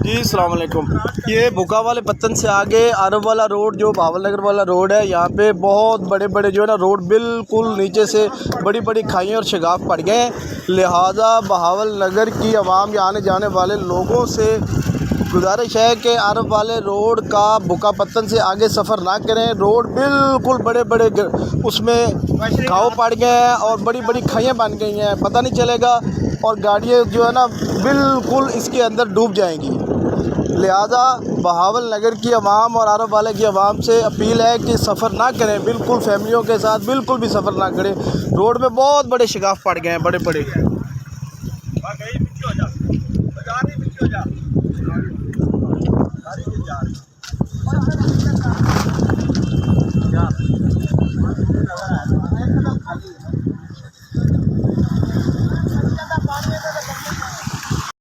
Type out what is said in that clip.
जी अस्सलाम वालेकुम। ये बुका वाले पत्तन से आगे अरब वाला रोड जो बहावल नगर वाला रोड है, यहाँ पे बहुत बड़े बड़े जो है ना रोड बिल्कुल नीचे से बड़ी बड़ी खाइयाँ और शगाफ पड़ गए हैं। लिहाजा बहावल नगर की आवाम या आने जाने वाले लोगों से गुजारिश है कि अरब वाले रोड का बुका पत्तन से आगे सफ़र ना करें। रोड बिल्कुल बड़े बड़े उसमें घाव पड़ गए हैं और बड़ी बड़ी खाइयाँ बन गई हैं, पता नहीं चलेगा, और गाड़ियाँ जो है ना बिल्कुल इसके अंदर डूब जाएंगी। लिहाजा बहावल नगर की आवाम और अरब वाले की आवाम से अपील है कि सफ़र ना करें, बिल्कुल फैमिलियों के साथ बिल्कुल भी सफ़र ना करें। रोड में बहुत बड़े शगाफ पड़ गए हैं, बड़े बड़े।